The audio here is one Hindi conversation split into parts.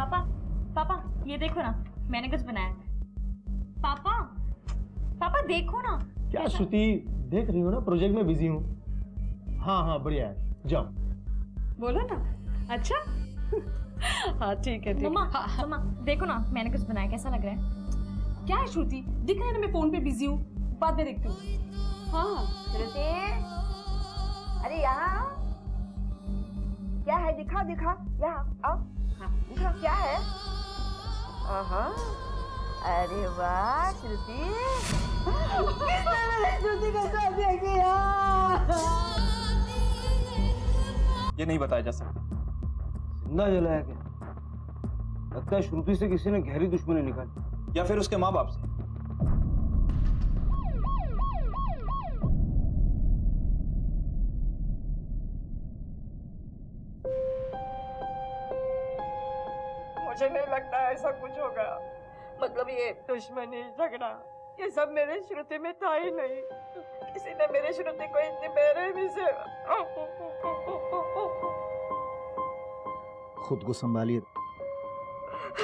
पापा पापा ये देखो ना, मैंने कुछ बनाया है। पापा पापा देखो ना। क्या श्रुति, देख रही हो ना प्रोजेक्ट में बिजी हूँ। हाँ हाँ बढ़िया है, जाओ। बोलो ना। अच्छा हाँ ठीक है ठीक मम्मा है। हाँ, मम्मा देखो ना, मैंने कुछ बनाया, कैसा लग रहा है? क्या है श्रुति, दिख रहा है ना मैं फोन पे बिजी हूँ, बाद में देखती हूँ। हाँ श्रुति, अरे यहाँ क्या है, दिखा दिखा, यहाँ आओ। हाँ दिखा क्या है। आहा, अरे वाह श्रुति, किसने मेरी श्रुति का शादी किया? ये नहीं बताया जा सकता। जिंदा जलाया क्या? लगता है श्रुति से किसी ने गहरी दुश्मनी निकाली, या फिर उसके माँ बाप से। मुझे नहीं लगता ऐसा कुछ होगा। मतलब ये दुश्मनी झगड़ा ये सब मेरे श्रुति में था ही नहीं। किसी ने मेरे श्रुति को इतनी बेरहमी से। खुद को संभालिए।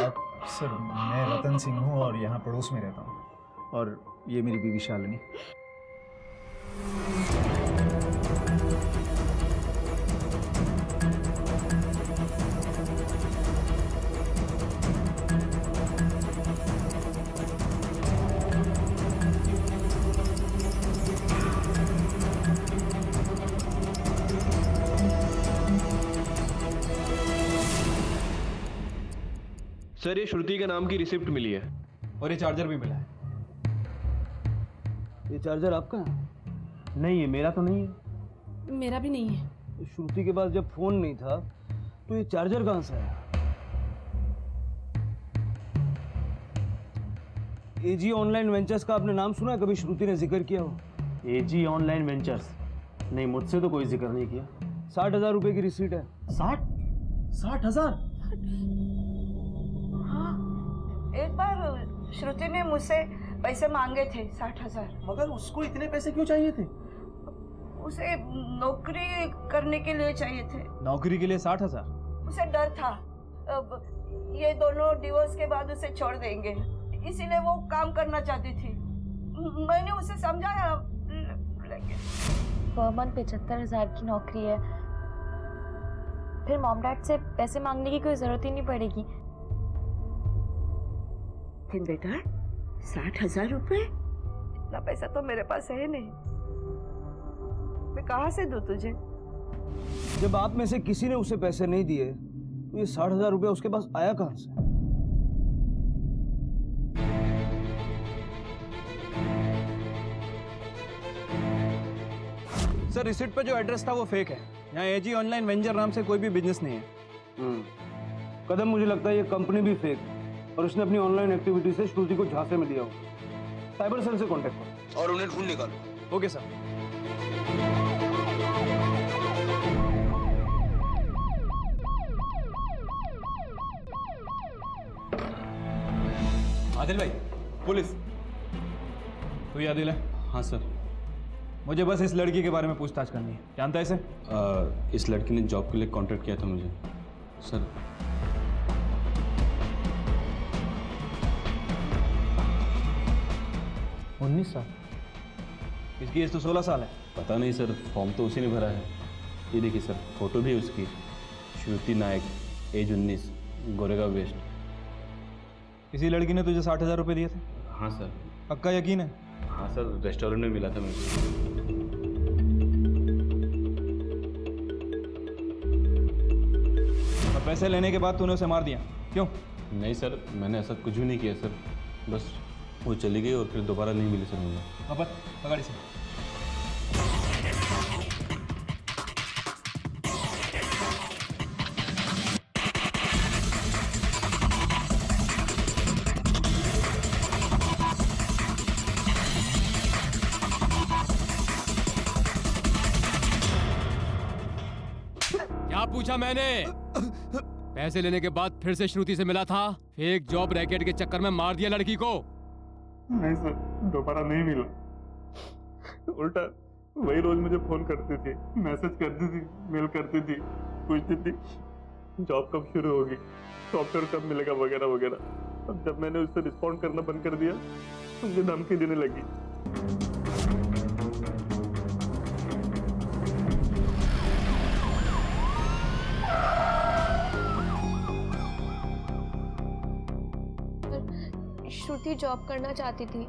अब सर मैं रतन सिंह हूँ और यहाँ पड़ोस में रहता हूँ, और ये मेरी बीवी शालिनी। सर ये श्रुति के नाम की रिसिप्ट मिली है और ये चार्जर भी मिला है। ये चार्जर आपका है? नहीं, ये मेरा तो नहीं है। मेरा भी नहीं है। श्रुति के पास जब फोन नहीं था तो ये चार्जर कहाँ से आया? एजी ऑनलाइन वेंचर्स का आपने नाम सुना है? कभी श्रुति ने जिक्र किया हो? एजी ऑनलाइन वेंचर्स? नहीं, मुझसे तो कोई जिक्र नहीं किया। 60,000 रुपए की रिसीट है। 60,000? एक बार श्रुति ने मुझसे पैसे मांगे थे 60,000। मगर उसको इतने पैसे क्यों चाहिए थे? उसे नौकरी करने के लिए चाहिए थे। नौकरी के लिए 60,000? उसे डर था अब ये दोनों डिवोर्स के बाद उसे छोड़ देंगे, इसीलिए वो काम करना चाहती थी। मैंने उसे समझाया लेकिन पर मंथ 75,000 की नौकरी है, फिर मॉम डैड से पैसे मांगने की कोई जरूरत ही नहीं पड़ेगी। लेकिन बेटा 60,000 रुपए, इतना पैसा तो मेरे पास है नहीं, मैं कहाँ से दूं तुझे? जब आप में से किसी ने उसे पैसे नहीं दिए तो ये 60,000 रुपए उसके पास आया कहाँ से? सर रिसिप्ट पे जो एड्रेस था वो फेक है। यहाँ एजी ऑनलाइन वेंचर नाम से कोई भी बिजनेस नहीं है। कदम, मुझे लगता है ये कंपनी भी फेक है और उसने अपनी ऑनलाइन एक्टिविटी से श्रुति को झांसे में दिया हो। साइबर सेल से कांटेक्ट करो और उन्हें ढूंढ निकालो। Okay sir. आदिल भाई, पुलिस। तू ये आदिल है? हाँ सर। मुझे बस इस लड़की के बारे में पूछताछ करनी है। जानता है इसे? इस लड़की ने जॉब के लिए कांटेक्ट किया था मुझे सर। 19 साल? इसकी एज तो 16 साल है। पता नहीं सर, फॉर्म तो उसी ने भरा है। ये देखिए सर, फोटो भी है उसकी। श्रुति नायक, एज 19, गोरेगांव वेस्ट। इसी लड़की ने तुझे 60,000 रुपये दिए थे? हाँ सर। पक्का यकीन है? हाँ सर, रेस्टोरेंट में मिला था मुझे। और पैसे लेने के बाद तूने उसे मार दिया, क्यों? नहीं सर, मैंने ऐसा कुछ भी नहीं किया सर। बस वो चली गई और फिर दोबारा नहीं मिली सर मुझे। वापस पकड़ इसे। क्या पूछा मैंने? पैसे लेने के बाद फिर से श्रुति से मिला था, फेक जॉब रैकेट के चक्कर में मार दिया लड़की को। नहीं सर, दोबारा नहीं मिला। उल्टा वही रोज मुझे फोन करती थी, मैसेज करती थी, मेल करती थी, पूछती थी जॉब कब शुरू होगी, सॉफ्टवेयर कब मिलेगा, वगैरह वगैरह। अब जब मैंने उससे रिस्पॉन्ड करना बंद कर दिया तो मुझे धमकी देने लगी। श्रुति जॉब करना चाहती थी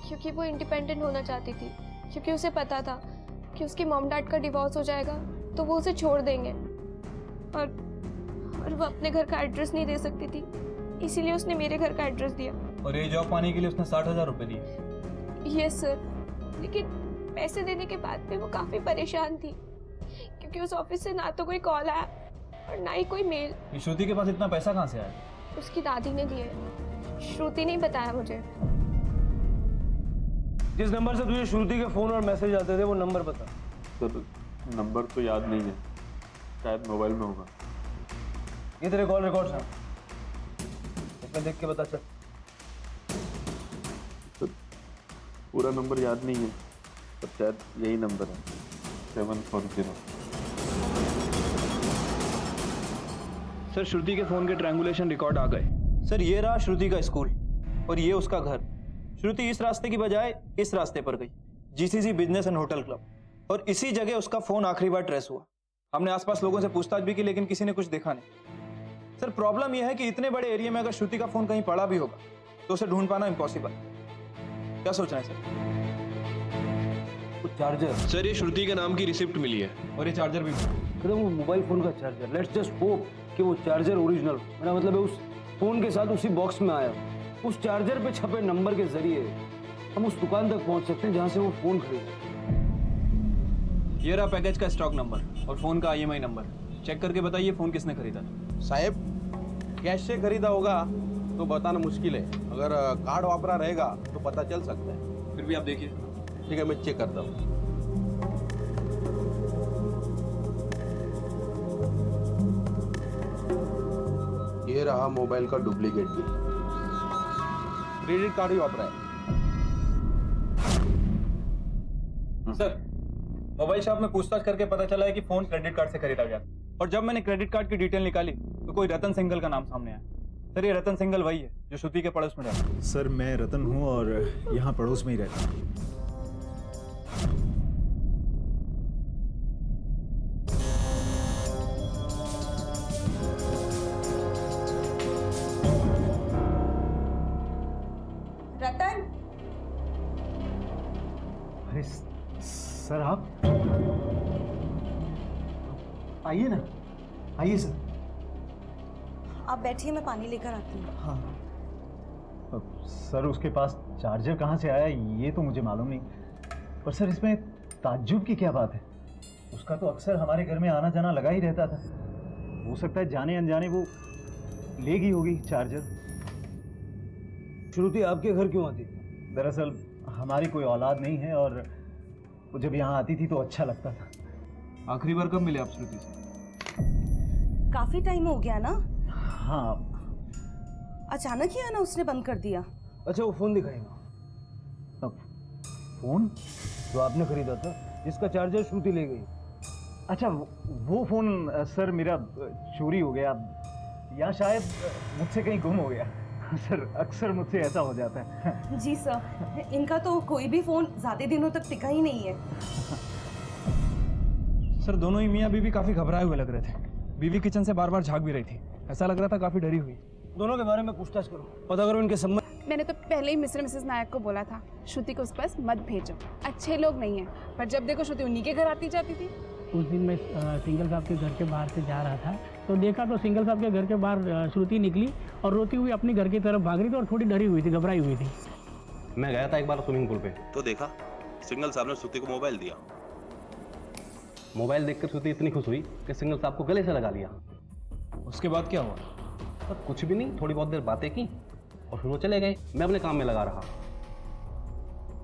क्योंकि वो इंडिपेंडेंट होना चाहती थी, क्योंकि उसे पता था कि उसके मॉम डैड का डिवोर्स हो जाएगा तो वो उसे छोड़ देंगे, और वो अपने घर का एड्रेस नहीं दे सकती थी, इसीलिए उसने मेरे घर का एड्रेस दिया। और ये जॉब पाने के लिए उसने 60,000 रुपए दिए। यस सर, लेकिन पैसे देने के बाद भी वो काफ़ी परेशान थी क्योंकि उस ऑफिस से ना तो कोई कॉल आया और ना ही कोई मेल। ये श्रुति के पास इतना पैसा कहाँ से आया? उसकी दादी ने दिए, श्रुति ने बताया मुझे। जिस नंबर से तुझे श्रुति के फोन और मैसेज आते थे वो नंबर बता। सर नंबर तो याद नहीं है, शायद मोबाइल में होगा। ये तेरे कॉल रिकॉर्ड्स हैं, इसमें देख के बता चल। सर पूरा नंबर याद नहीं है, पर शायद यही नंबर है, 740। सर श्रुति के फोन के ट्रायंगुलेशन रिकॉर्ड आ गए। सर ये रहा श्रुति का स्कूल और ये उसका घर। श्रुति इस रास्ते की बजाय इस रास्ते पर गई, GCC business and hotel club, और इसी जगह उसका फोन आखिरी बार ट्रेस हुआ। हमने आसपास लोगों से पूछताछ भी की लेकिन किसी ने कुछ देखा नहीं। सर प्रॉब्लम यह है कि इतने बड़े एरिया में अगर श्रुति का फोन कहीं पड़ा भी होगा तो उसे ढूंढ पाना इम्पॉसिबल। क्या सोच रहे हैं सर? कुछ चार्जर। सर ये श्रुति के नाम की रिसिप्ट मिली है। और ये चार्जर भी वो मोबाइल फोन का चार्जर। लेट्स जस्ट होप कि वो चार्जर ओरिजिनल, मेरा मतलब है उस फोन के साथ उसी बॉक्स में आया। उस चार्जर पे छपे नंबर के जरिए हम उस दुकान तक पहुंच सकते हैं जहां से वो फोन खरीदा। ये रहा पैकेज का स्टॉक नंबर और फोन का IMI नंबर। चेक करके बताइए फोन किसने खरीदा था। साहेब कैश से खरीदा होगा तो बताना मुश्किल है, अगर कार्ड वापरा रहेगा तो पता चल सकता है। फिर भी आप देखिए। ठीक है, मैं चेक करता हूँ। ये रहा मोबाइल का डुप्लीकेट बिल, क्रेडिट कार्ड ही वापरा है। सर मोबाइल शॉप में पूछताछ करके पता चला है कि फोन क्रेडिट कार्ड से खरीदा गया, और जब मैंने क्रेडिट कार्ड की डिटेल निकाली तो कोई रतन सिंघल का नाम सामने आया। सर ये रतन सिंघल वही है जो श्रुति के पड़ोस में रहता है। सर मैं रतन हूँ और यहाँ पड़ोस में ही रहता हूँ। रतन, अरे सर आप आइए ना, आइए सर। आप बैठिए, मैं पानी लेकर आती हूँ। हाँ सर उसके पास चार्जर कहाँ से आया ये तो मुझे मालूम नहीं, पर सर इसमें ताज्जुब की क्या बात है? उसका तो अक्सर हमारे घर में आना जाना लगा ही रहता था। हो सकता है जाने अनजाने वो ले गई होगी चार्जर। श्रुति आपके घर क्यों आती? दरअसल हमारी कोई औलाद नहीं है और वो जब यहाँ आती थी तो अच्छा लगता था। आखिरी बार कब मिले आप श्रुति से? काफी टाइम हो गया ना? हाँ अचानक ही आना उसने बंद कर दिया। अच्छा वो फोन दिखाएगा। फोन जो आपने खरीदा था, जिसका चार्जर श्रुति ले गई। अच्छा वो फोन सर मेरा चोरी हो गया या शायद मुझसे कहीं गुम हो गया। सर अक्सर मुझसे ऐसा हो जाता है। जी सर, इनका तो कोई भी फोन ज्यादा दिनों तक टिका ही नहीं है। सर दोनों ही मियाँ बीवी काफी घबराए हुए लग रहे थे। बीवी किचन से बार बार झांक भी रही थी, ऐसा लग रहा था काफी डरी हुई। दोनों के बारे में पूछताछ करो, पता करो इनके संबंध। मैंने तो पहले ही मिस्टर मिसेस नायक को बोला था श्रुति को उस पास मत भेजो, अच्छे लोग नहीं हैं। पर जब देखो श्रुति उन्हीं के घर आती जाती थी। उस दिन मैं सिंगल साहब के घर के बाहर से जा रहा था तो देखा तो सिंगल साहब के घर के बाहर श्रुति निकली और रोती हुई अपनी घर की तरफ भाग रही थी और थोड़ी डरी हुई थी, घबराई हुई थी। मैं गया था एक बार स्विमिंग पूल पे तो देखा सिंगल साहब ने श्रुति को मोबाइल दिया। मोबाइल देखकर श्रुति इतनी खुश हुई कि सिंगल साहब को गले से लगा लिया। उसके बाद क्या हुआ? पर कुछ भी नहीं, थोड़ी बहुत देर बातें की और फिर वो चले गए। मैं अपने काम में लगा रहा।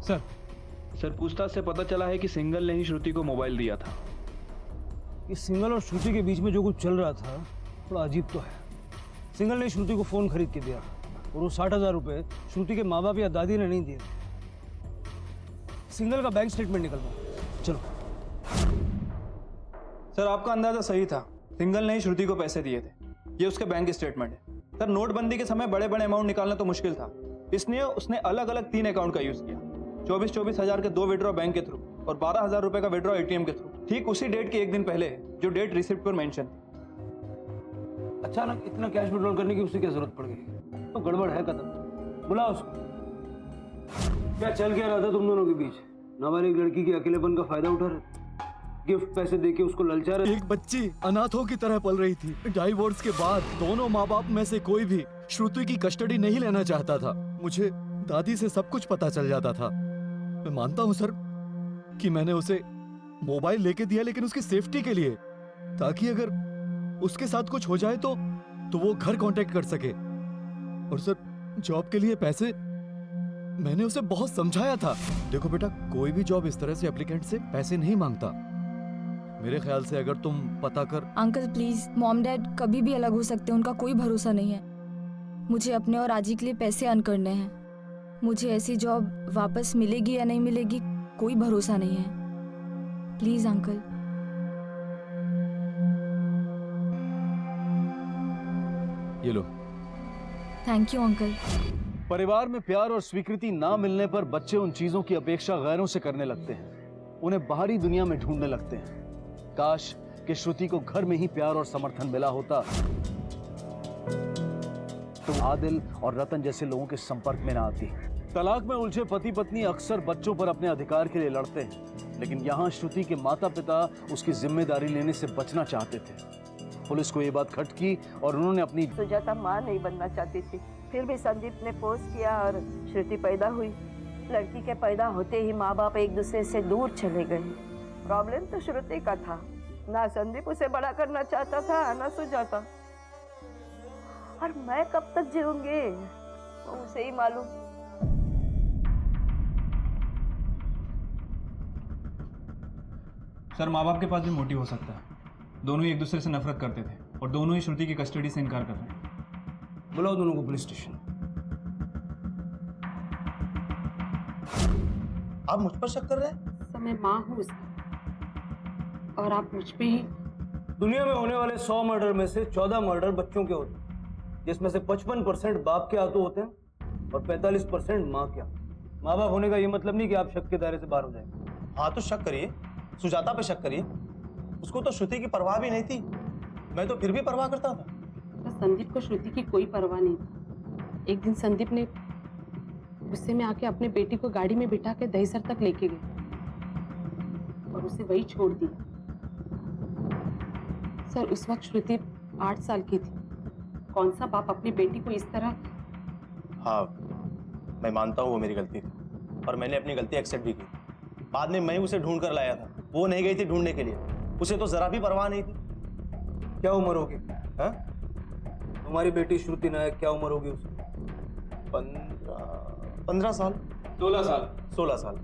सर पूछताछ से पता चला है कि सिंगल ने ही श्रुति को मोबाइल दिया था। इस सिंगल और श्रुति के बीच में जो कुछ चल रहा था थोड़ा अजीब तो है। सिंगल ने श्रुति को फोन खरीद के दिया और वो 60,000 रुपए श्रुति के माँ बाप या दादी ने नहीं दिए। सिंगल का बैंक स्टेटमेंट निकलवा। चलो। सर आपका अंदाजा सही था, सिंगल ने ही श्रुति को पैसे दिए थे। ये उसके बैंक स्टेटमेंट है। सर नोटबंदी के समय बड़े बड़े अमाउंट निकालना तो मुश्किल था, इसलिए उसने अलग अलग 3 अकाउंट का यूज किया। 24 हज़ार के 2 विड्रॉ बैंक के थ्रू और 12,000 रुपए का विड्रॉ एटीएम के थ्रू, ठीक उसी डेट के 1 दिन पहले जो डेट रिसिप्ट पर मेंशन। अचानक इतना कैश विड्रॉल करने की उसे क्या जरूरत पड़ गई? तो गड़बड़ है कदम, बुला उसको। क्या चल क्या रहा था तुम दोनों के बीच? नाबालिग लड़की के अकेलेपन का फायदा उठा रहे, गिफ्ट पैसे देके उसको ललचा रहे। एक बच्ची अनाथों की तरह पल रही थी। डाइवोर्स के बाद दोनों माँ बाप में से कोई भी श्रुति की कस्टडी नहीं लेना चाहता था। मुझे दादी से सब कुछ पता चल जाता था। मैं मानता हूँ सर कि मैंने उसे मोबाइल लेके दिया, लेकिन उसकी सेफ्टी के लिए, ताकि अगर उसके साथ कुछ हो जाए तो वो घर कांटेक्ट कर सके। और सर जॉब के लिए पैसे मैंने उसे बहुत समझाया था। देखो बेटा, कोई भी जॉब इस तरह से एप्लीकेंट से पैसे नहीं मांगता। मेरे ख्याल से अगर तुम पता कर। अंकल प्लीज, मॉम डैड कभी भी अलग हो सकते हैं, उनका कोई भरोसा नहीं है। मुझे अपने और आजी के लिए पैसे अर्न करने हैं। मुझे ऐसी जॉब वापस मिलेगी या नहीं मिलेगी कोई भरोसा नहीं है। Please uncle. ये लो। Thank you uncle. परिवार में प्यार और स्वीकृति ना मिलने पर बच्चे उन चीजों की अपेक्षा गैरों से करने लगते हैं, उन्हें बाहरी दुनिया में ढूंढने लगते हैं। काश कि श्रुति को घर में ही प्यार और समर्थन मिला होता तो आदिल और रतन जैसे लोगों के संपर्क में ना आती। तलाक में उलझे पति पत्नी अक्सर बच्चों पर अपने अधिकार के लिए लड़ते हैं, लेकिन यहाँ श्रुति के माता पिता उसकी जिम्मेदारी लेने से बचना चाहते थे। पुलिस को ये बात खटकी और उन्होंने अपनी सुजाता माँ नहीं बनना चाहती थी, फिर भी संदीप ने फोर्स किया और श्रुति पैदा हुई। लड़की के पैदा होते ही माँ बाप एक दूसरे से दूर चले गए। प्रॉब्लम तो श्रुति का था, ना संदीप उसे बड़ा करना चाहता था ना सुजाता। और मैं कब तक जीऊंगी तो उसे ही मालूम। सर माँ बाप के पास भी मोटिव हो सकता है। दोनों ही एक दूसरे से नफरत करते थे और दोनों ही श्रुति की कस्टडी से इनकार कर रहे हैं। बुलाओ दोनों को पुलिस स्टेशन। आप मुझ पर शक कर रहे हैं? सर मैं माँ हूँ उसकी और आप मुझ पे ही। दुनिया में होने वाले 100 मर्डर में से 14 मर्डर बच्चों के होते हैं, जिसमें से 55% बाप के हाथों होते हैं और 45% माँ के। माँ बाप होने का ये मतलब नहीं कि आप शक के दायरे से बाहर हो जाएंगे। हाँ तो शक करिए, सुजाता पे शक करिए। उसको तो श्रुति की परवाह भी नहीं थी, मैं तो फिर भी परवाह करता था। तो संदीप को श्रुति की कोई परवाह नहीं थी। एक दिन संदीप ने गुस्से में आके अपने बेटी को गाड़ी में बिठा के दहीसर तक लेके गए और उसे वही छोड़ दिया। सर उस वक्त श्रुति 8 साल की थी। कौन सा बाप अपनी बेटी को इस तरह। हाँ मैं मानता हूँ वो मेरी गलती थी और मैंने अपनी गलती एक्सेप्ट भी की। बाद में मैं उसे ढूंढ कर लाया था, वो नहीं गई थी ढूंढने के लिए। उसे तो जरा भी परवाह नहीं थी। क्या उम्र होगी? हाँ? तुम्हारी बेटी श्रुति नायक, क्या उम्र होगी उसकी? 15 साल। 16 साल। 16 साल।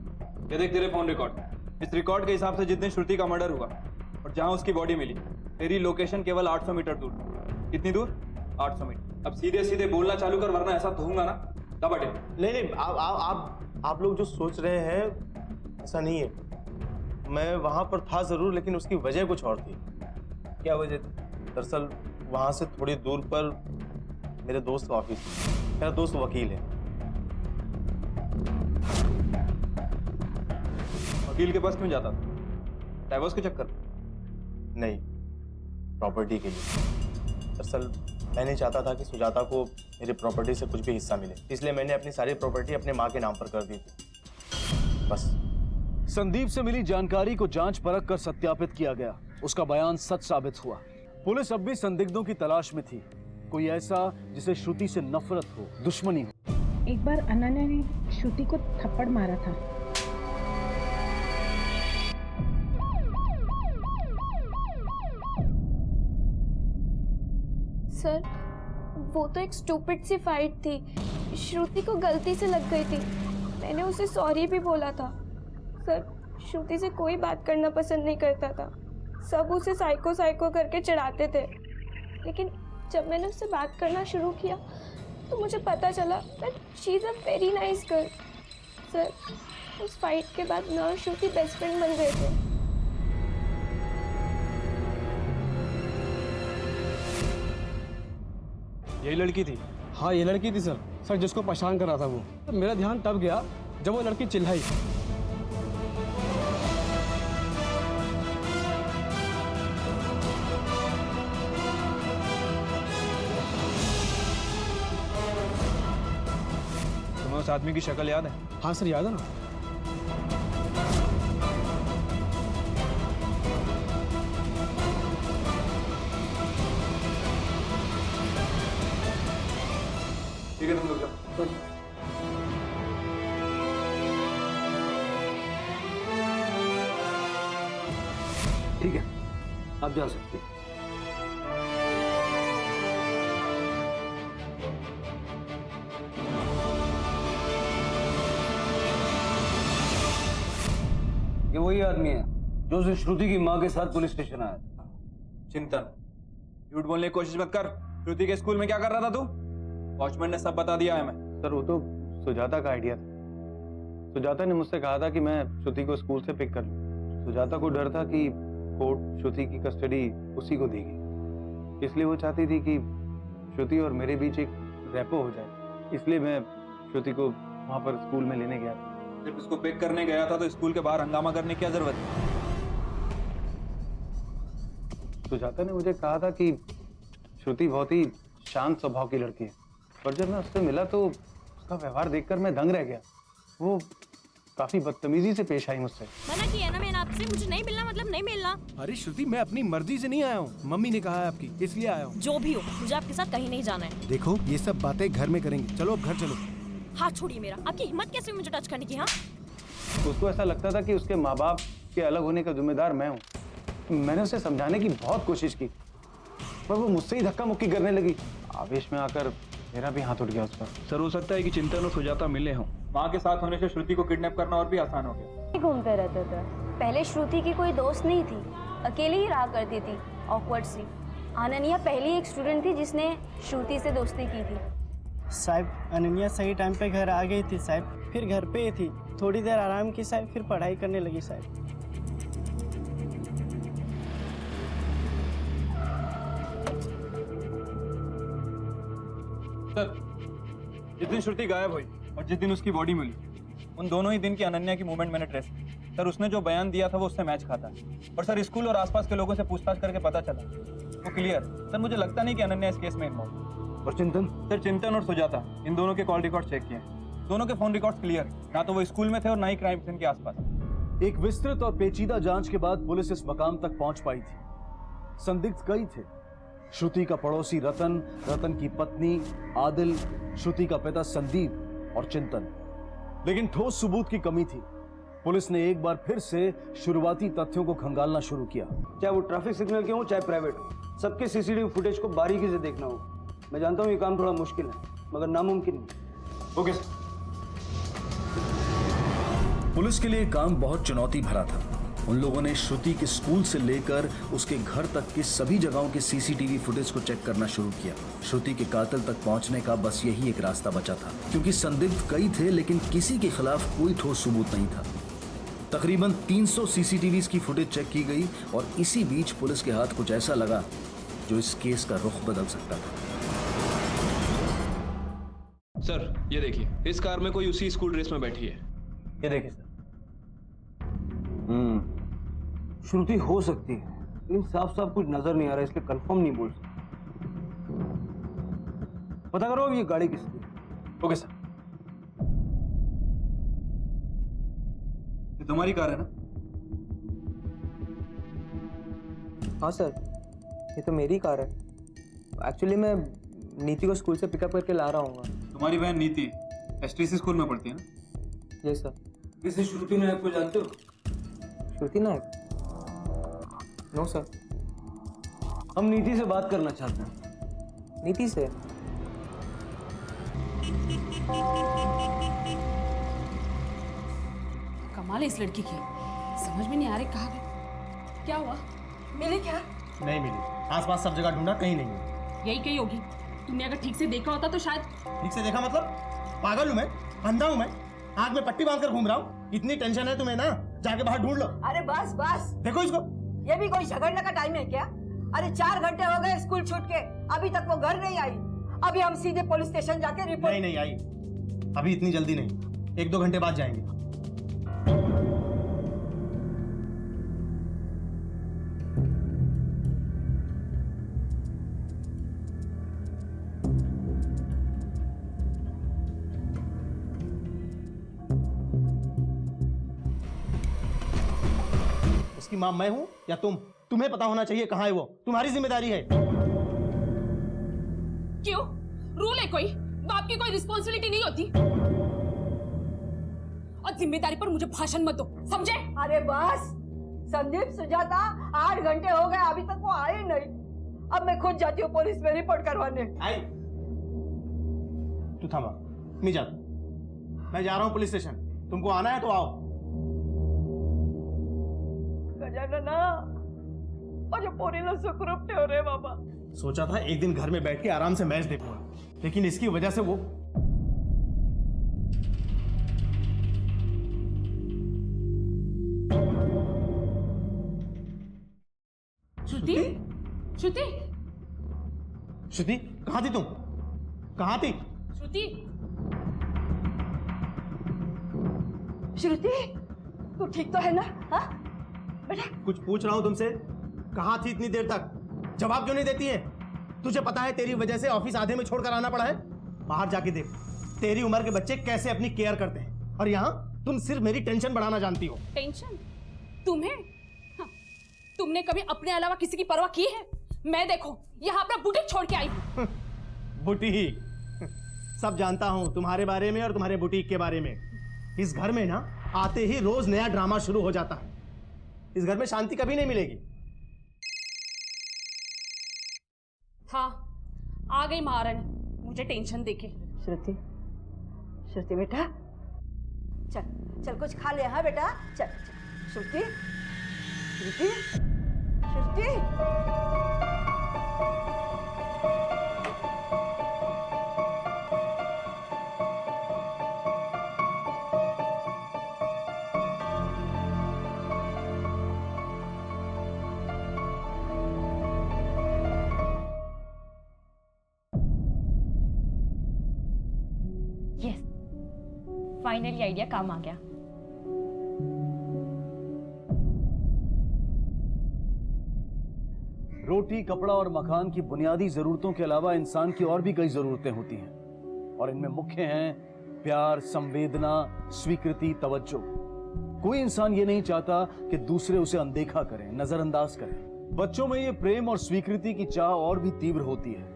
ये देख तेरे फोन रिकॉर्ड। इस रिकॉर्ड के हिसाब से जितने श्रुति का मर्डर हुआ और जहां उसकी बॉडी मिली, तेरी लोकेशन केवल 800 मीटर दूर। कितनी दूर? 800 मीटर। अब सीधे सीधे बोलना चालू कर, वरना ऐसा कहूंगा ना दबा दे। नहीं आप लोग जो सोच रहे हैं ऐसा नहीं है। मैं वहां पर था जरूर, लेकिन उसकी वजह कुछ और थी। क्या वजह थी? दरअसल वहां से थोड़ी दूर पर मेरे दोस्त का ऑफिस है। मेरा दोस्त वकील है। वकील के पास क्यों जाता था? डाइवोर्स के चक्कर? नहीं, प्रॉपर्टी के लिए। दरअसल मैं नहीं चाहता था कि सुजाता को मेरी प्रॉपर्टी से कुछ भी हिस्सा मिले, इसलिए मैंने अपनी सारी प्रॉपर्टी अपने माँ के नाम पर कर दी थी। बस। संदीप से मिली जानकारी को जांच परख कर सत्यापित किया गया। उसका बयान सच साबित हुआ। पुलिस अब भी संदिग्धों की तलाश में थी, कोई ऐसा जिसे श्रुति से नफरत हो, दुश्मनी हो। एक बार अनन्या ने श्रुति को थप्पड़ मारा था। सर वो तो एक स्टूपिड सी फाइट थी। श्रुति को गलती से लग गई थी। मैंने उसे सॉरी भी बोला था। सर श्रुति से कोई बात करना पसंद नहीं करता था। सब उसे साइको साइको करके चिढ़ाते थे, लेकिन जब मैंने उससे बात करना शुरू किया तो मुझे पता चला that she is a very nice girl. Sir उस फाइट के बाद मैं और श्रुति बेस्ट फ्रेंड बन गए थे। यही लड़की थी? हाँ ये लड़की थी सर। सर जिसको परेशान कर रहा था वो। तो मेरा ध्यान तब गया जब वो लड़की चिल्लाई। तुम्हें उस आदमी की शक्ल याद है? हाँ सर याद है ना। ठीक है, तुम लोग जाओ। ठीक है, आप जा सकते हैं। ये वही आदमी है जो उस श्रुति की माँ के साथ पुलिस स्टेशन आया था। चिंतन, झूठ बोलने की कोशिश मत कर। श्रुति के स्कूल में क्या कर रहा था तू? वॉचमैन ने सब बता दिया है। मैं सर वो तो सुजाता का आइडिया था। सुजाता ने मुझसे कहा था कि मैं श्रुति को स्कूल से पिक कर लूं। सुजाता को डर था कि कोर्ट श्रुति की कस्टडी उसी को देगी, इसलिए वो चाहती थी कि श्रुति और मेरे बीच एक रेपो हो जाए। इसलिए मैं श्रुति को वहां पर स्कूल में लेने गया था। सिर्फ उसको पिक करने गया था तो स्कूल के बाहर हंगामा करने की क्या जरूरत है? सुजाता ने मुझे कहा था कि श्रुति बहुत ही शांत स्वभाव की लड़की है, पर जब मैं उससे मिला तो उसका व्यवहार देखकर मैं दंग रह गया। वो काफी बदतमीजी से पेश आई मुझसे। मना किया ना मैंने आपसे, मुझे नहीं मिलना मतलब नहीं मिलना। अरे श्रुति मैं अपनी मर्जी से नहीं आया हूँ, मम्मी ने कहा है आपकी, इसलिए आया हूँ। जो भी हो, मुझे आपके साथ कहीं नहीं जाना है। देखो ये सब बातें घर में करेंगे, चलो अब घर चलो। हाथ छोड़िए मेरा, आपकी हिम्मत कैसे हुई मुझे टच करने की? हाँ उसको ऐसा लगता था कि उसके माँ बाप के अलग होने का जिम्मेदार मैं हूँ। मैंने उसे समझाने की बहुत कोशिश की, पर वो मुझसे ही धक्का मुक्की करने लगी। आवेश में आकर मेरा भी हाथ उठ गया उस पर। सर हो सकता है कि चिंतन और सुजाता मिले हों। माँ के साथ होने से श्रुति को किडनैप करना और भी आसान हो गया। घूमता रहता था। पहले श्रुति की कोई दोस्त नहीं थी, अकेली ही रहा करती थी, ऑकवर्ड सी। अनन्या पहली एक स्टूडेंट थी जिसने श्रुति से दोस्ती की थी। साहब अनन्या सही टाइम पे घर आ गई थी साहब, फिर घर पे ही थी, थोड़ी देर आराम की साहब, फिर पढ़ाई करने लगी साहब। सर जिस दिन श्रुति गायब हुई और जिस दिन उसकी बॉडी मिली, उन दोनों ही दिन की अनन्या की मूवमेंट मैंने ट्रेस की। सर उसने जो बयान दिया था वो उससे मैच खाता है। और सर स्कूल और आसपास के लोगों से पूछताछ करके पता चला वो क्लियर। सर मुझे लगता नहीं कि अनन्या इस केस में इन्वॉल्व। और चिंतन? सर चिंतन और सुजाता, इन दोनों के कॉल रिकॉर्ड चेक किए, दोनों के फोन रिकॉर्ड्स क्लियर। ना तो वो स्कूल में थे और ना ही क्राइम सीन के आसपास। एक विस्तृत और पेचीदा जांच के बाद पुलिस इस मकाम तक पहुंच पाई थी। संदिग्ध कई थे। श्रुति का पड़ोसी रतन, रतन की पत्नी आदिल, श्रुति का पिता संदीप और चिंतन। लेकिन ठोस सबूत की कमी थी। पुलिस ने एक बार फिर से शुरुआती तथ्यों को खंगालना शुरू किया। चाहे वो ट्रैफिक सिग्नल के हो चाहे प्राइवेट हो, सबके सीसीटीवी फुटेज को बारीकी से देखना होगा। मैं जानता हूँ ये काम थोड़ा मुश्किल है, मगर नामुमकिन नहीं। ओके। पुलिस के लिए काम बहुत चुनौती भरा था। उन लोगों ने श्रुति के स्कूल से लेकर उसके घर तक की सभी जगहों के सीसीटीवी फुटेज को चेक करना शुरू किया। श्रुति के कातिल तक पहुंचने का बस यही एक रास्ता बचा था, क्योंकि संदिग्ध कई थे लेकिन किसी के खिलाफ कोई ठोस सबूत नहीं था। तकरीबन 300 सीसीटीवी की फुटेज चेक की गई और इसी बीच पुलिस के हाथ कुछ ऐसा लगा जो इस केस का रुख बदल सकता था। सर ये देखिए, इस कार में कोई उसी स्कूल ड्रेस में बैठी है। ये देखिए सर। श्रुति हो सकती है, लेकिन साफ साफ कुछ नजर नहीं आ रहा, इसलिए कंफर्म नहीं बोल सकते। पता करो अब ये गाड़ी किसकी है। Okay sir. ये तुम्हारी कार है ना? हाँ सर, ये तो मेरी कार है। एक्चुअली मैं नीति को स्कूल से पिकअप करके ला रहा हूँ। तुम्हारी बहन नीति एसटीसी स्कूल में पढ़ती है ना? Yes sir. किसी श्रुति नायक को जानते हो? श्रुति नायक? No sir. हम नीति से बात करना चाहते हैं। नीति से? कमाल है इस लड़की की, समझ में नहीं आ रही कहाँ गई। क्या हुआ? मिली क्या? नहीं मिली, आसपास सब जगह ढूंढा, कहीं नहीं मिली। यही कहीं होगी। तुमने अगर ठीक से देखा होता तो शायद। ठीक से देखा मतलब? पागल हूँ मैं, अंधा हूँ मैं, आग में पट्टी बांधकर घूम रहा हूँ। इतनी टेंशन है तुम्हें ना, जाके बाहर ढूंढ लो। अरे बस बस, देखो इसको। ये भी कोई झगड़ने का टाइम है क्या? अरे 4 घंटे हो गए स्कूल छूट के, अभी तक वो घर नहीं आई। अभी हम सीधे पुलिस स्टेशन जाके रिपोर्ट। नहीं नहीं आई, अभी इतनी जल्दी नहीं, 1-2 घंटे बाद जाएंगे। उसकी मां मैं हूं या तुम? तुम्हें पता होना चाहिए कहां है वो, तुम्हारी जिम्मेदारी है। क्यों? रूल है कोई? बाप की कोई रिस्पॉन्सिबिलिटी नहीं होती? और जिम्मेदारी पर मुझे भाषण मत दो, समझे? अरे बस संदीप, सुजाता 8 घंटे हो गए अभी तक वो आए नहीं। अब मैं खुद जाती हूँ पुलिस में रिपोर्ट करवाने। आई, तू थामा, मैं जा, मैं जा रहा हूँ पुलिस स्टेशन, तुमको आना है तो आओ। गजानना, मुझे पूरी ना सुखरूप हो रहे बाबा। सोचा था एक दिन घर में बैठ के आराम से मैच देखूंगा, लेकिन इसकी वजह से वो श्रुति, श्रुति, श्रुति कहाँ थी तुम? कहाँ थी? श्रुति, श्रुति, तू ठीक तो है ना? हाँ बेटा, कुछ पूछ रहा हूँ तुमसे, कहाँ थी इतनी देर तक? जवाब क्यों नहीं देती है? तुझे पता है तेरी वजह से ऑफिस आधे में छोड़कर आना पड़ा है। बाहर जाके देख, तेरी उम्र के बच्चे कैसे अपनी केयर करते हैं, और यहाँ तुम सिर्फ मेरी टेंशन बढ़ाना जानती हो। टेंशन? तुम्हें? हाँ, तुमने कभी अपने अलावा किसी की परवाह की है? मैं देखो यहाँ अपना बुटीक छोड़ के आई हूँ। बुटीक? सब जानता हूँ तुम्हारे बारे में और तुम्हारे बुटीक के बारे में। इस घर में ना आते ही रोज नया ड्रामा शुरू हो जाता है। इस घर में शांति कभी नहीं मिलेगी। हाँ, आ गई महारानी मुझे टेंशन देके। श्रुति, श्रुति बेटा, चल चल कुछ खा ले। हाँ बेटा, चल चल। श्रुति, श्रुति, श्रुति, फाइनली आइडिया काम आ गया। रोटी, कपड़ा और मकान की बुनियादी जरूरतों के अलावा इंसान की और भी कई जरूरतें होती हैं, और इनमें मुख्य हैं प्यार, संवेदना, स्वीकृति, तवज्जो। कोई इंसान ये नहीं चाहता कि दूसरे उसे अनदेखा करें, नजरअंदाज करें। बच्चों में ये प्रेम और स्वीकृति की चाह और भी तीव्र होती है।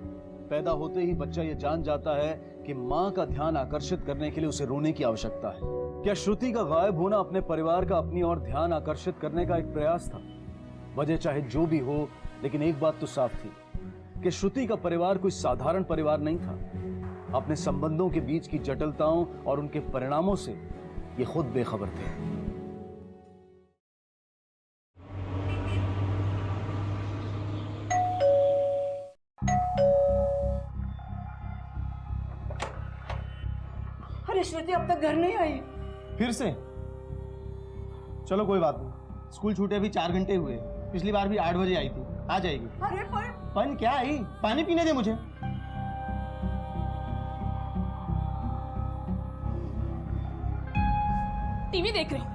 पैदा होते ही बच्चा ये जान जाता है कि मां का ध्यान आकर्षित करने के लिए उसे रोने की आवश्यकता है। क्या श्रुति का गायब होना अपने परिवार का अपनी ओर ध्यान आकर्षित करने का एक प्रयास था? वजह चाहे जो भी हो, लेकिन एक बात तो साफ थी कि श्रुति का परिवार कोई साधारण परिवार नहीं था। अपने संबंधों के बीच की जटिलताओं और उनके परिणामों से ये खुद बेखबर थे। अरे श्रुति अब तक घर नहीं आई। फिर से? चलो कोई बात नहीं, स्कूल छूटे अभी 4 घंटे हुए। पिछली बार भी 8 बजे आई थी, आ जाएगी। अरे पन क्या आई? पानी पीने दे मुझे। टीवी देख रहे हो?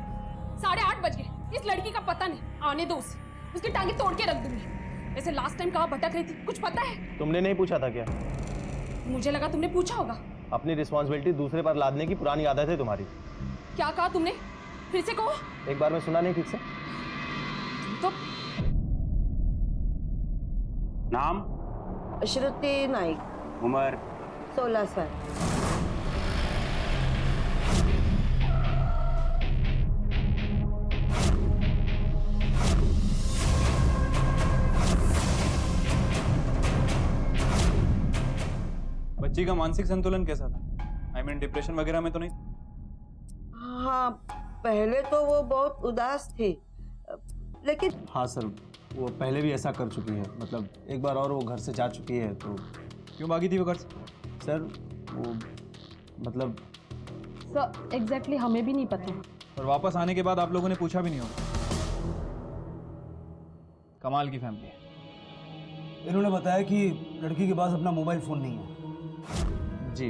8:30 बज गए। इस लड़की का पता नहीं, आने दो उसे, उसकी टांगे तोड़ के रख दूंगी। ऐसे लास्ट टाइम कहाँ भटक रही थी, कुछ पता है? तुमने नहीं पूछा था क्या? मुझे लगा तुमने पूछा होगा। अपनी रिस्पॉन्सिबिलिटी दूसरे पर लादने की पुरानी आदत है तुम्हारी। क्या कहा तुमने? फिर से कहो। एक बार में सुना नहीं ठीक से? तो नाम? श्रुति नाइक। उम्र? 16 साल। बच्ची का मानसिक संतुलन कैसा था? I mean, डिप्रेशन वगैरह में तो नहीं? हाँ, पहले तो वो बहुत उदास थी, लेकिन हाँ सर, वो पहले भी ऐसा कर चुकी है। मतलब एक बार और वो घर से जा चुकी है। तो क्यों भागी थी वो घर से? सर वो मतलब सर एग्जैक्टली हमें भी नहीं पता। और वापस आने के बाद आप लोगों ने पूछा भी नहीं होगा। कमाल की फैमिली है। इन्होंने बताया कि लड़की के पास अपना मोबाइल फोन नहीं है। जी,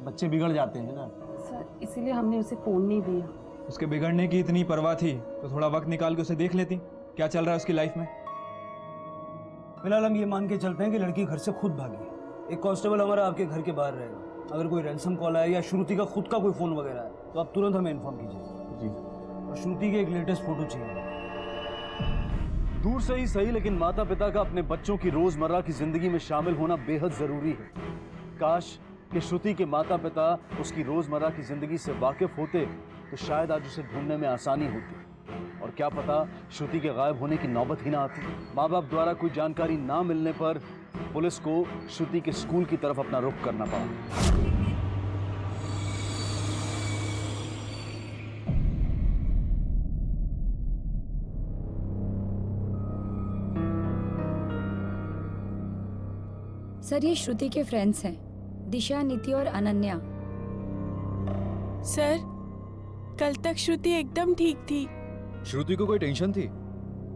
बच्चे बिगड़ जाते हैं ना। सर इसीलिए हमने उसे फोन नहीं दिया। उसके बिगड़ने की इतनी परवाह थी तो थोड़ा वक्त निकाल के उसे देख लेती क्या चल रहा है उसकी लाइफ में। फिलहाल हम ये मान के चलते हैं कि लड़की घर से खुद भागी है। एक कांस्टेबल हमारा आपके घर के बाहर रहेगा। अगर कोई रैंसम कॉल आया या श्रुति का खुद का कोई फोन वगैरह है तो आप तुरंत हमें इन्फॉर्म कीजिए। जी। और श्रुति की एक लेटेस्ट फोटो चाहिए। दूर से ही सही, लेकिन माता पिता का अपने बच्चों की रोजमर्रा की जिंदगी में शामिल होना बेहद जरूरी है। काश कि श्रुति के माता पिता उसकी रोजमर्रा की जिंदगी से वाकिफ होते तो शायद आज उसे ढूंढने में आसानी होती, और क्या पता श्रुति के गायब होने की नौबत ही ना आती। माँ बाप द्वारा कोई जानकारी ना मिलने पर पुलिस को श्रुति के स्कूल की तरफ अपना रुख करना पड़ा। सर ये श्रुति के फ्रेंड्स हैं, दिशा, नीति और अनन्या। सर कल तक श्रुति एकदम ठीक थी। श्रुति को कोई टेंशन थी?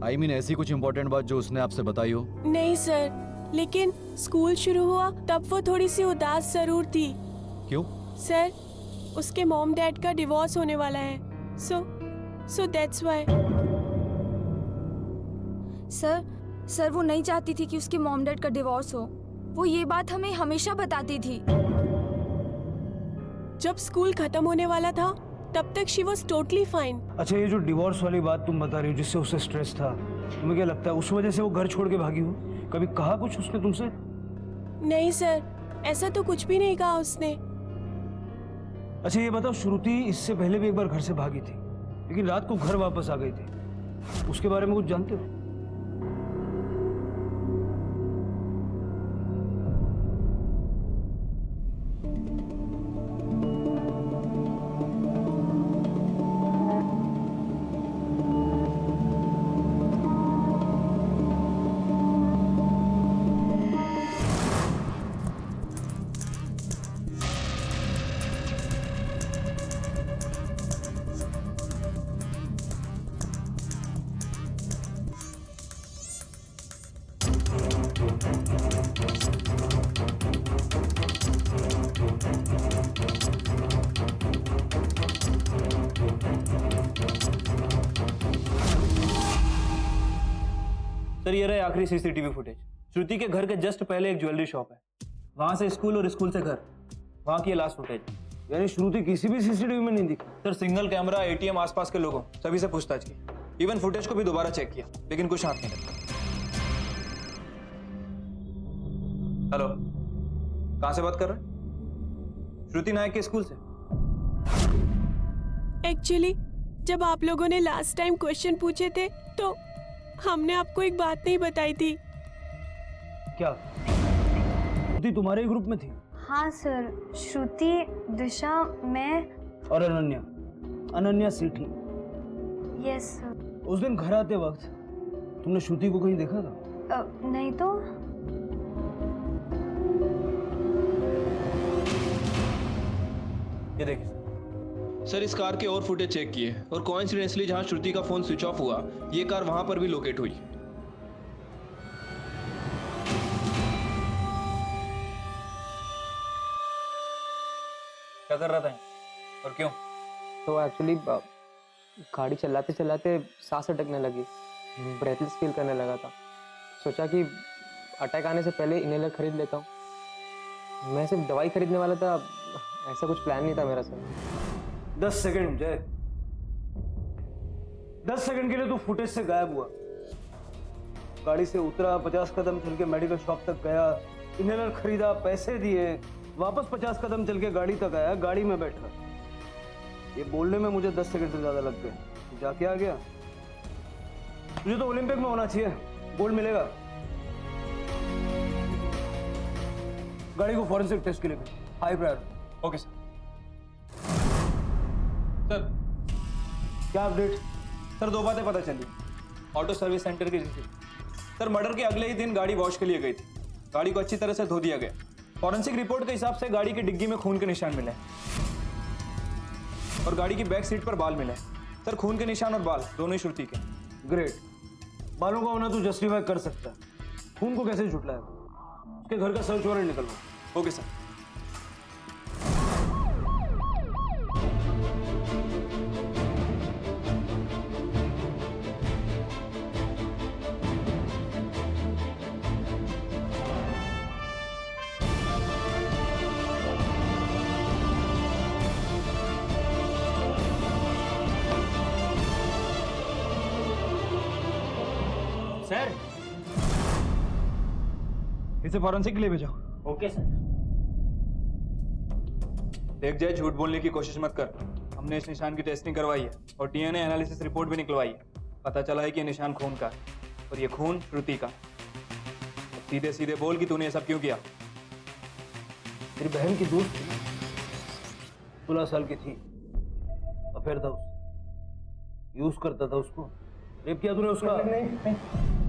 I mean, ऐसी कुछ इम्पोर्टेंट बात जो उसने आपसे बताई हो? नहीं सर, लेकिन स्कूल शुरू हुआ तब वो थोड़ी सी उदास जरूर थी। क्यों? सर उसके मॉम डैड का डिवोर्स होने वाला है, सो दैट्स व्हाई। सर वो नहीं चाहती थी कि उसके मॉम डैड का डिवोर्स हो। वो ये बात हमें हमेशा बताती थी। जब स्कूल खत्म होने वाला था तब तक शी वॉज टोटली फाइन। अच्छा, ये जो डिवोर्स वाली बात तुम बता रही हो जिससे उसे स्ट्रेस था, तुम्हें क्या लगता है उस वजह से वो घर छोड़ के भागी हो? कभी कहा कुछ उसने तुमसे? नहीं सर, ऐसा तो कुछ भी नहीं कहा उसने। अच्छा ये बताओ, श्रुति इससे पहले भी एक बार घर से भागी थी लेकिन रात को घर वापस आ गई थी, उसके बारे में कुछ जानते हो? सर ये रहे आखिरी सीसीटीवी फुटेज। श्रुति के घर के जस्ट पहले एक ज्वेलरी शॉप है, वहां से स्कूल और स्कूल से घर, वहां की लास्ट फुटेज। यानी श्रुति किसी भी सीसीटीवी में नहीं दिखी? सर सिंगल कैमरा, एटीएम, आसपास के लोगों सभी से पूछताछ की, इवन फुटेज को भी दोबारा चेक किया लेकिन कुछ हाथ नहीं लगा। हेलो, कहां से बात कर रहे हैं? श्रुति नायक के स्कूल से। एक्चुअली जब आप लोगों ने लास्ट टाइम क्वेश्चन पूछे थे तो हमने आपको एक बात नहीं बताई थी। क्या श्रुति तुम्हारे ही ग्रुप में थी? हाँ सर, श्रुति, दिशा, मैं और अनन्या सीठी। Yes sir. उस दिन घर आते वक्त तुमने श्रुति को कहीं देखा था? नहीं तो। ये देखिए सर, इस कार के और फुटेज चेक किए और कोइंसिडेंटली जहां श्रुति का फोन स्विच ऑफ हुआ, ये कार वहां पर भी लोकेट हुई। क्या कर रहा था और क्यों? तो एक्चुअली गाड़ी चलाते चलाते सांस अटकने लगी, ब्रेथलेस फील करने लगा था। सोचा कि अटैक आने से पहले इनहेलर खरीद लेता हूँ। मैं सिर्फ दवाई खरीदने वाला था, ऐसा कुछ प्लान नहीं था मेरा सर। 10 सेकंड जय, 10 सेकंड के लिए तू फुटेज से गायब हुआ। गाड़ी से उतरा, 50 कदम चल के मेडिकल शॉप तक गया, इनहेलर खरीदा, पैसे दिए, वापस 50 कदम चल के गाड़ी तक आया, गाड़ी में बैठा। ये बोलने में मुझे 10 सेकंड से ज्यादा लग गए। तू जाके आ गया। तुझे तो ओलंपिक में होना चाहिए, गोल्ड मिलेगा। गाड़ी को फॉरेंसिक टेस्ट के लिए high priority. Okay sir. Sir क्या अपडेट? सर 2 बातें पता चली। ऑटो सर्विस सेंटर की रिसीट। सर मर्डर के अगले ही दिन गाड़ी वॉश के लिए गई थी, गाड़ी को अच्छी तरह से धो दिया गया। फॉरेंसिक रिपोर्ट के हिसाब से गाड़ी की डिग्गी में खून के निशान मिले और गाड़ी की बैक सीट पर बाल मिले। सर खून के निशान और बाल दोनों ही श्रुति के। ग्रेट। बालों का होना तो जस्टिफाई कर सकता है, खून को कैसे झुटलाएगा? उसके घर का सर्च वारंट निकलवा। Okay sir. सर इसे फॉरेंसिक के लिए भेजो। Okay sir. देख जाए, झूठ बोलने की कोशिश मत कर। हमने इस निशान की टेस्टिंग करवाई है और डीएनए एनालिसिस रिपोर्ट भी निकलवाई है। पता चला है कि ये निशान खून का है और ये खून श्रुति का। सीधे सीधे बोल कि तूने ये सब क्यों किया। तेरी बहन की दोस्त थी, 16 साल की थी, अफेयर था उससे, यूज करता था उसको। रेप किया तूने उसका?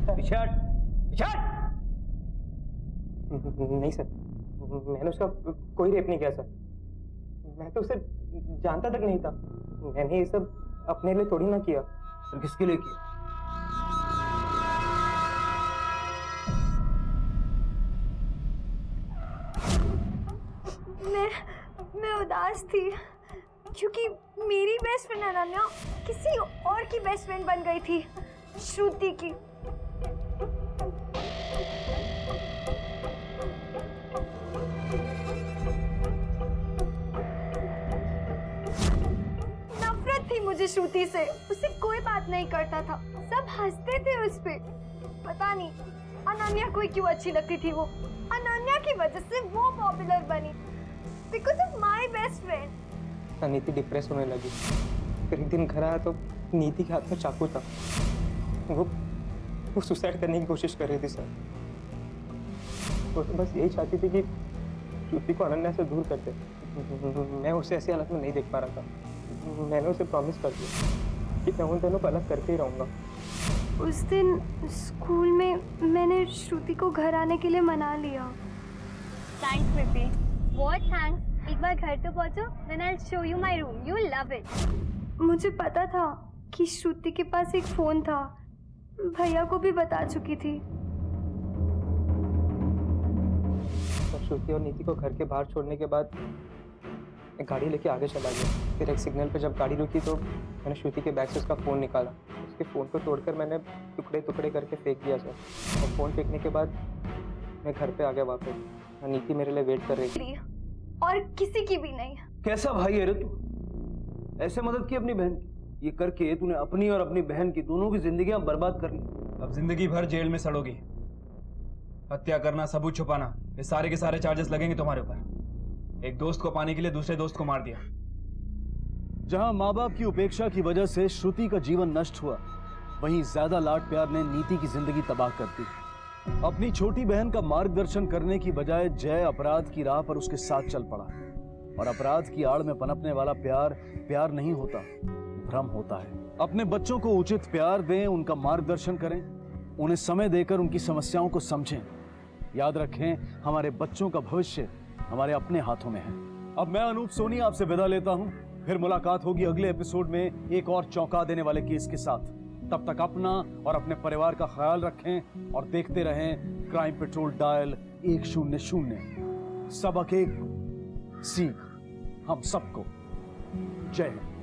पीछे हट, पीछे हट। नहीं सर, मैंने उसका कोई रेप नहीं किया सर। मैं तो उसे जानता तक नहीं था। मैंने ये सब अपने लिए थोड़ी ना किया। फिर किसके लिए किया? मैं उदास थी क्योंकि मेरी बेस्ट फ्रेंड अनन्या किसी और की बेस्ट फ्रेंड बन गई थी, श्रुति की। नफरत थी मुझे श्रुति से। उससे कोई बात नहीं करता था, सब हंसते थे उस पे। पता नहीं अनन्या को क्यों अच्छी लगती थी वो। अनन्या की वजह से वो पॉपुलर बनी, because of my best friend. नीति डिप्रेस होने लगी। फिर एक दिन घर आया तो नीति के हाथ में चाकू था। वो सुसाइड करने की कोशिश कर रही थी सर। वो तो बस यही चाहती थी कि श्रुति को अनन्या से दूर कर दे। मैं उसे ऐसी हालत में नहीं देख पा रहा था। मैंने उसे प्रॉमिस कर दिया कि मैं उन दोनों को अलग करके ही रहूँगा। उस दिन स्कूल में मैंने श्रुति को घर आने के लिए मना लिया। Thanks Preeti. What thanks? एक बार घर तो पहुंचो, then I'll show you my room. You'll love it. मुझे पता था कि श्रुति के पास एक फोन था, भैया को भी बता चुकी थी। तो श्रुति और नीति को घर के बाहर छोड़ने के बाद मैं गाड़ी लेके आगे चला गया। फिर एक सिग्नल पे जब गाड़ी रुकी तो मैंने श्रुति के बैग से उसका फ़ोन निकाला। उसके फ़ोन को तोड़कर मैंने टुकड़े टुकड़े करके फेंक दिया सर। और फ़ोन फेंकने के बाद मैं घर पे आ गया वापस। नीति मेरे लिए वेट कर रही थी और किसी की भी नहीं। कैसा भाई है रे तू? ऐसे मदद की अपनी बहन की? ये करके तूने अपनी और अपनी बहन की दोनों की जिंदगियां बर्बाद कर ली। अब जिंदगी भर जेल में सड़ोगी। हत्या करना, सबूत छुपाना, ये सारे के सारे चार्जेस लगेंगे तुम्हारे ऊपर। एक दोस्त को पाने के लिए दूसरे दोस्त को मार दिया। जहां माँ बाप की उपेक्षा की वजह से श्रुति का जीवन नष्ट हुआ, वहीं ज्यादा लाड प्यार ने नीति की जिंदगी तबाह कर दी। अपनी छोटी बहन का मार्गदर्शन करने की बजाय जय अपराध की राह पर उसके साथ चल पड़ा। और अपराध की आड़ में पनपने वाला प्यार प्यार नहीं होता, भ्रम होता है। अपने बच्चों को उचित प्यार दें, उनका मार्गदर्शन करें, उन्हें समय देकर उनकी समस्याओं को समझें। याद रखें, हमारे बच्चों का भविष्य हमारे अपने हाथों में है। अब मैं अनूप सोनी आपसे विदा लेता हूं। फिर मुलाकात होगी अगले एपिसोड में एक और चौंका देने वाले केस के साथ। तब तक अपना और अपने परिवार का ख्याल रखें और देखते रहें क्राइम पेट्रोल डायल 100। सबक एक सीख हम सबको। जय हिंद।